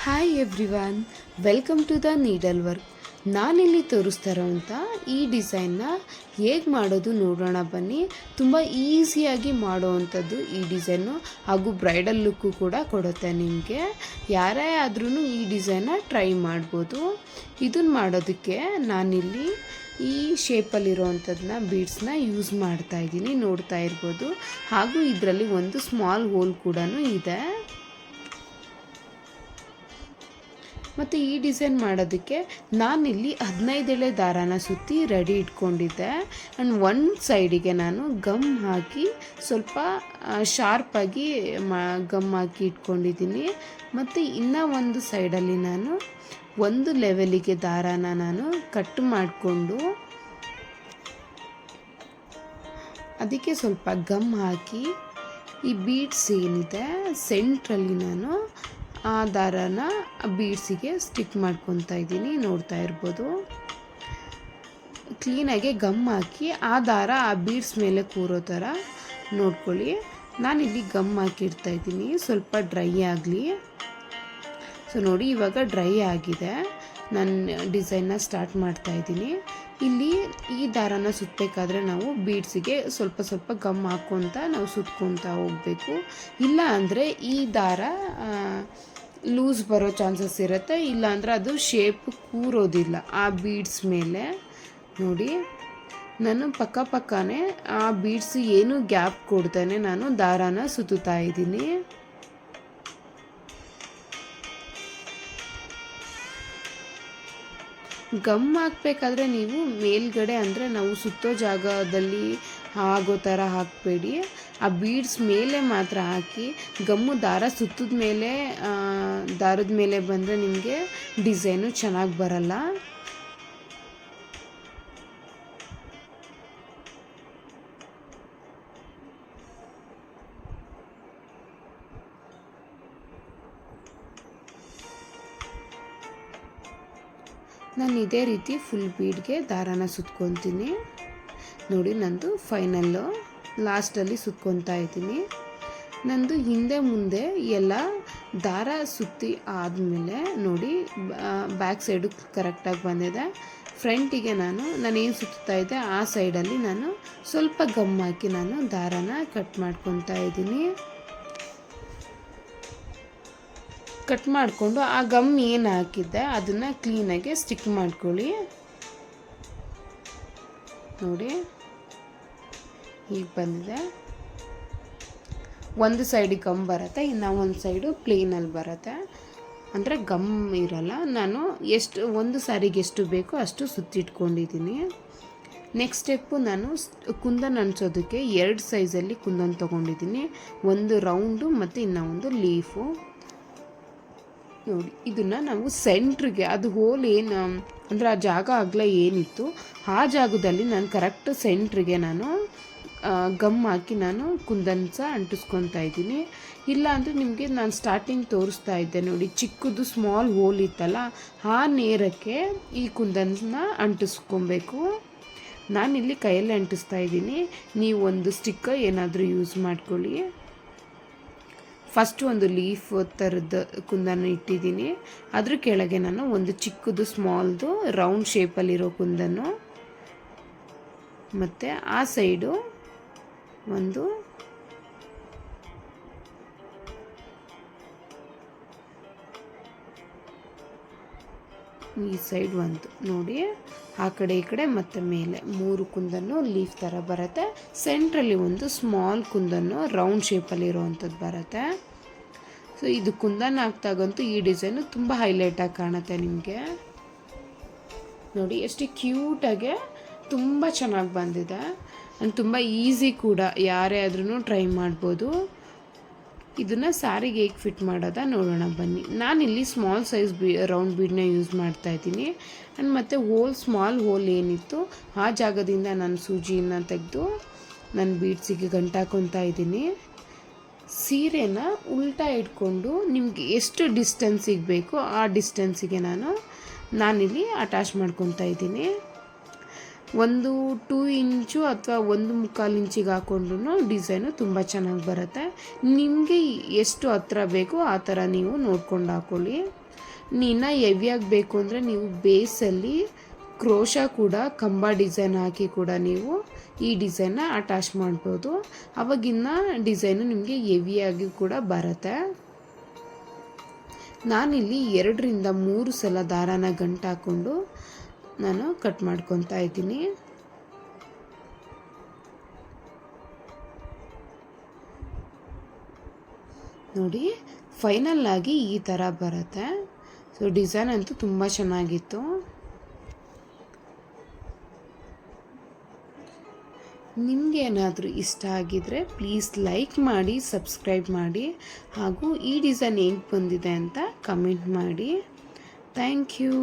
Hi everyone, welcome to the needle work. ನಾನಿಲ್ಲಿ ತೋರಿಸ್ತಾ ಇರೋವಂಥ ಈ ಡಿಸೈನ್ನ ಹೇಗೆ ಮಾಡೋದು ನೋಡೋಣ ಬನ್ನಿ. ತುಂಬ ಈಸಿಯಾಗಿ ಮಾಡೋವಂಥದ್ದು ಈ ಡಿಸೈನು, ಹಾಗೂ ಬ್ರೈಡಲ್ ಲುಕ್ಕು ಕೂಡ ಕೊಡುತ್ತೆ ನಿಮಗೆ. ಯಾರೇ ಆದ್ರೂ ಈ ಡಿಸೈನ್ನ ಟ್ರೈ ಮಾಡ್ಬೋದು. ಇದನ್ನು ಮಾಡೋದಕ್ಕೆ ನಾನಿಲ್ಲಿ ಈ ಶೇಪಲ್ಲಿರೋವಂಥದ್ದನ್ನ ಬೀಡ್ಸ್ನ ಯೂಸ್ ಮಾಡ್ತಾ ಇದ್ದೀನಿ, ನೋಡ್ತಾ ಇರ್ಬೋದು. ಹಾಗೂ ಇದರಲ್ಲಿ ಒಂದು ಸ್ಮಾಲ್ ಹೋಲ್ ಕೂಡ ಇದೆ. ಮತ್ತು ಈ ಡಿಸೈನ್ ಮಾಡೋದಕ್ಕೆ ನಾನಿಲ್ಲಿ 15 ಎಳೆ ದಾರಾನ ಸುತ್ತಿ ರೆಡಿ ಇಟ್ಕೊಂಡಿದ್ದೆ. ಆ್ಯಂಡ್ ಒಂದು ಸೈಡಿಗೆ ನಾನು ಗಮ್ ಹಾಕಿ ಸ್ವಲ್ಪ ಶಾರ್ಪಾಗಿ ಗಮ್ ಹಾಕಿ ಇಟ್ಕೊಂಡಿದ್ದೀನಿ. ಮತ್ತು ಇನ್ನೂ ಒಂದು ಸೈಡಲ್ಲಿ ನಾನು ಒಂದು ಲೆವೆಲಿಗೆ ದಾರಾನ ನಾನು ಕಟ್ ಮಾಡಿಕೊಂಡು ಅದಕ್ಕೆ ಸ್ವಲ್ಪ ಗಮ್ ಹಾಕಿ ಈ ಬೀಡ್ಸ್ ಏನಿದೆ ಸೆಂಟ್ರಲ್ಲಿ ನಾನು ಆ ದಾರಾನ ಬೀಡ್ಸಿಗೆ ಸ್ಟಿಕ್ ಮಾಡ್ಕೊತಾ ಇದ್ದೀನಿ, ನೋಡ್ತಾ ಇರ್ಬೋದು. ಕ್ಲೀನಾಗಿ ಗಮ್ ಹಾಕಿ ಆ ದಾರ ಆ ಬೀಡ್ಸ್ ಮೇಲೆ ಕೂರೋ ಥರ ನೋಡ್ಕೊಳ್ಳಿ. ನಾನಿಲ್ಲಿ ಗಮ್ ಹಾಕಿಡ್ತಾ ಇದ್ದೀನಿ, ಸ್ವಲ್ಪ ಡ್ರೈ ಆಗಲಿ. ಸೊ ನೋಡಿ, ಇವಾಗ ಡ್ರೈ ಆಗಿದೆ. ನಾನು ಡಿಸೈನ್ನ ಸ್ಟಾರ್ಟ್ ಮಾಡ್ತಾ ಇದ್ದೀನಿ. ಇಲ್ಲಿ ಈ ದಾರಾನ ಸುತ್ತಬೇಕಾದ್ರೆ ನಾವು ಬೀಡ್ಸಿಗೆ ಸ್ವಲ್ಪ ಸ್ವಲ್ಪ ಗಮ್ ಹಾಕ್ಕೊತ ನಾವು ಸುತ್ಕೊತಾ ಹೋಗಬೇಕು. ಇಲ್ಲ ಅಂದರೆ ಈ ದಾರ ಲೂಸ್ ಬರೋ ಚಾನ್ಸಸ್ ಇರುತ್ತೆ, ಇಲ್ಲಾಂದರೆ ಅದು ಶೇಪ್ ಕೂರೋದಿಲ್ಲ ಆ ಬೀಡ್ಸ್ ಮೇಲೆ. ನೋಡಿ, ನಾನು ಪಕ್ಕನೇ ಆ ಬೀಡ್ಸ್ ಏನು ಗ್ಯಾಪ್ ಕೊಡ್ತಾನೆ ನಾನು ದಾರಾನ ಸುತ್ತುತ್ತಾ ಇದ್ದೀನಿ. ಗಮ್ ಹಾಕಬೇಕಾದ್ರೆ ನೀವು ಮೇಲ್ಗಡೆ ಅಂದರೆ ನಾವು ಸುತ್ತೋ ಜಾಗದಲ್ಲಿ ಆಗೋ ಥರ ಹಾಕಬೇಡಿ, ಆ ಬೀಡ್ಸ್ ಮೇಲೆ ಮಾತ್ರ ಹಾಕಿ. ಗಮ್ಮು ದಾರ ಸುತ್ತದ ಮೇಲೆ ದಾರದ ಮೇಲೆ ಬಂದರೆ ನಿಮಗೆ ಡಿಸೈನು ಚೆನ್ನಾಗಿ ಬರಲ್ಲ. ನಾನು ಇದೇ ರೀತಿ ಫುಲ್ ಬೀಡ್ಗೆ ದಾರಾನ ಸುತ್ಕೊತೀನಿ. ನೋಡಿ, ನಂದು ಫೈನಲ್ಲು ಲಾಸ್ಟಲ್ಲಿ ಸುತ್ಕೊತಾ ಇದ್ದೀನಿ. ನಂದು ಹಿಂದೆ ಮುಂದೆ ಎಲ್ಲ ದಾರ ಸುತ್ತಿ ಆದಮೇಲೆ ನೋಡಿ ಬ್ಯಾಕ್ ಸೈಡು ಕರೆಕ್ಟಾಗಿ ಬಂದಿದೆ. ಫ್ರಂಟಿಗೆ ನಾನೇನು ಸುತ್ತಾ ಇದ್ದೆ ಆ ಸೈಡಲ್ಲಿ ನಾನು ಸ್ವಲ್ಪ ಗಮ್ ಹಾಕಿ ನಾನು ದಾರಾನ ಕಟ್ ಮಾಡ್ಕೊತಾ ಇದ್ದೀನಿ. ಕಟ್ ಮಾಡಿಕೊಂಡು ಆ ಗಮ್ ಏನು ಹಾಕಿದ್ದೆ ಅದನ್ನು ಕ್ಲೀನಾಗಿ ಸ್ಟಿಕ್ ಮಾಡ್ಕೊಳ್ಳಿ. ನೋಡಿ, ಹೀಗೆ ಬಂದಿದೆ. ಒಂದು ಸೈಡಿಗೆ ಗಮ್ ಬರುತ್ತೆ, ಇನ್ನು ಒಂದು ಸೈಡು ಪ್ಲೇನಲ್ಲಿ ಬರುತ್ತೆ, ಅಂದರೆ ಗಮ್ ಇರಲ್ಲ. ನಾನು ಒಂದು ಸಾರಿಗೆ ಎಷ್ಟು ಬೇಕೋ ಅಷ್ಟು ಸುತ್ತಿಟ್ಕೊಂಡಿದ್ದೀನಿ. ನೆಕ್ಸ್ಟ್ ಸ್ಟೆಪ್ಪು, ನಾನು ಕುಂದನ್ ಅಂಟಿಸೋದಕ್ಕೆ 2 ಸೈಜಲ್ಲಿ ಕುಂದನ್ ತೊಗೊಂಡಿದ್ದೀನಿ. ಒಂದು ರೌಂಡು ಮತ್ತು ಇನ್ನೂ ಒಂದು ಲೀಫು. ನೋಡಿ, ಇದನ್ನು ನಾವು ಸೆಂಟ್ರಿಗೆ ಅದು ಹೋಲ್ ಏನು ಅಂದರೆ ಆ ಜಾಗ ಅಗಲ ಏನಿತ್ತು ಆ ಜಾಗದಲ್ಲಿ ನಾನು ಕರೆಕ್ಟ್ ಸೆಂಟ್ರಿಗೆ ನಾನು ಗಮ್ ಹಾಕಿ ನಾನು ಕುಂದನ್ಸ ಅಂಟಿಸ್ಕೊತಾ ಇದ್ದೀನಿ. ಇಲ್ಲ ಅಂದರೆ ನಿಮಗೆ ನಾನು ಸ್ಟಾರ್ಟಿಂಗ್ ತೋರಿಸ್ತಾ ಇದ್ದೆ ನೋಡಿ, ಚಿಕ್ಕದು ಸ್ಮಾಲ್ ಹೋಲ್ ಇತ್ತಲ್ಲ ಆ ನೇರಕ್ಕೆ ಈ ಕುಂದನ್ನ ಅಂಟಿಸ್ಕೊಬೇಕು. ನಾನಿಲ್ಲಿ ಕೈಯಲ್ಲಿ ಅಂಟಿಸ್ತಾ ಇದ್ದೀನಿ, ನೀವು ಒಂದು ಸ್ಟಿಕ್ಕರ್ ಏನಾದರೂ ಯೂಸ್ ಮಾಡ್ಕೊಳ್ಳಿ. ಫಸ್ಟ್ ಒಂದು ಲೀಫ್ ಥರದ್ದು ಕುಂದನ ಇಟ್ಟಿದ್ದೀನಿ, ಅದ್ರ ಕೆಳಗೆ ನಾನು ಒಂದು ಚಿಕ್ಕದು ಸ್ಮಾಲ್ದು ರೌಂಡ್ ಶೇಪಲ್ಲಿರೋ ಕುಂದನ್ನು, ಮತ್ತು ಆ ಸೈಡು ಒಂದು ಈ ಸೈಡ್ ಒಂದು ನೋಡಿ, ಆ ಕಡೆ ಈ ಕಡೆ ಮತ್ತು ಮೇಲೆ 3 ಕುಂದನ್ನು ಲೀಫ್ ಥರ ಬರುತ್ತೆ. ಸೆಂಟ್ರಲ್ಲಿ ಒಂದು ಸ್ಮಾಲ್ ಕುಂದನ್ನು ರೌಂಡ್ ಶೇಪಲ್ಲಿರೋವಂಥದ್ದು ಬರುತ್ತೆ. ಸೊ ಇದು ಕುಂದನ್ ಹಾಕ್ದಾಗಂತೂ ಈ ಡಿಸೈನು ತುಂಬ ಹೈಲೈಟಾಗಿ ಕಾಣುತ್ತೆ ನಿಮಗೆ. ನೋಡಿ, ಎಷ್ಟು ಕ್ಯೂಟಾಗೆ ತುಂಬ ಚೆನ್ನಾಗಿ ಬಂದಿದೆ. ಆ್ಯಂಡ್ ತುಂಬ ಈಸಿ ಕೂಡ, ಯಾರೇ ಆದ್ರೂ ಟ್ರೈ ಮಾಡ್ಬೋದು. ಇದನ್ನು ಸ್ಯಾರಿಗೆ ಹೇಗೆ ಫಿಟ್ ಮಾಡೋದ ನೋಡೋಣ ಬನ್ನಿ. ನಾನಿಲ್ಲಿ ಸ್ಮಾಲ್ ಸೈಜ್ ರೌಂಡ್ ಬೀಡನ್ನ ಯೂಸ್ ಮಾಡ್ತಾಯಿದ್ದೀನಿ. ಆ್ಯಂಡ್ ಮತ್ತು ಸ್ಮಾಲ್ ಹೋಲ್ ಏನಿತ್ತು ಆ ಜಾಗದಿಂದ ನಾನು ಸೂಜಿಯನ್ನು ತೆಗೆದು ನನ್ನ ಬೀಡ್ಸಿಗೆ ಗಂಟಾಕೊತಾ ಇದ್ದೀನಿ. ಸೀರೆನ ಉಲ್ಟಾ ಇಟ್ಕೊಂಡು ನಿಮಗೆ ಎಷ್ಟು ಡಿಸ್ಟೆನ್ಸಿಗೆ ಬೇಕೋ ಆ ಡಿಸ್ಟೆನ್ಸಿಗೆ ನಾನಿಲ್ಲಿ ಅಟ್ಯಾಚ್ ಮಾಡ್ಕೊತಾ ಇದ್ದೀನಿ. ಒಂದು 2 ಇಂಚು ಅಥವಾ 1.25 ಇಂಚಿಗೆ ಹಾಕ್ಕೊಂಡ್ರೂ ಡಿಸೈನು ತುಂಬ ಚೆನ್ನಾಗಿ ಬರುತ್ತೆ. ನಿಮಗೆ ಎಷ್ಟು ಹತ್ರ ಬೇಕೋ ಆ ಥರ ನೀವು ನೋಡ್ಕೊಂಡು ಹಾಕ್ಕೊಳ್ಳಿ. ಇನ್ನೂ ಹೆವಿಯಾಗಿ ಬೇಕು ಅಂದರೆ ನೀವು ಬೇಸಲ್ಲಿ ಕ್ರೋಶ ಕೂಡ ಕಂಬ ಡಿಸೈನ್ ಹಾಕಿ ಕೂಡ ನೀವು ಈ ಡಿಸೈನ್ನ ಅಟ್ಯಾಚ್ ಮಾಡ್ಬೋದು. ಅವಾಗಿನ್ನ ಡಿಸೈನು ನಿಮಗೆ ಹೆವಿಯಾಗಿ ಕೂಡ ಬರುತ್ತೆ. ನಾನಿಲ್ಲಿ 2ರಿಂದ 3 ಸಲ ದಾರಾನ ಗಂಟು ಹಾಕ್ಕೊಂಡು ನಾನು ಕಟ್ ಮಾಡ್ಕೊತಾ ಇದ್ದೀನಿ. ನೋಡಿ ಫೈನಲ್ ಆಗಿ ಈ ಥರ ಬರುತ್ತೆ. ಸೊ ಡಿಸೈನ್ ಅಂತೂ ತುಂಬ ಚೆನ್ನಾಗಿತ್ತು. ನಿಮಗೆ ಏನಾದರೂ ಇಷ್ಟ ಆಗಿದರೆ ಪ್ಲೀಸ್ ಲೈಕ್ ಮಾಡಿ, ಸಬ್ಸ್ಕ್ರೈಬ್ ಮಾಡಿ, ಹಾಗೂ ಈ ಡಿಸೈನ್ ಹೇಗೆ ಬಂದಿದೆ ಅಂತ ಕಮೆಂಟ್ ಮಾಡಿ. Thank you.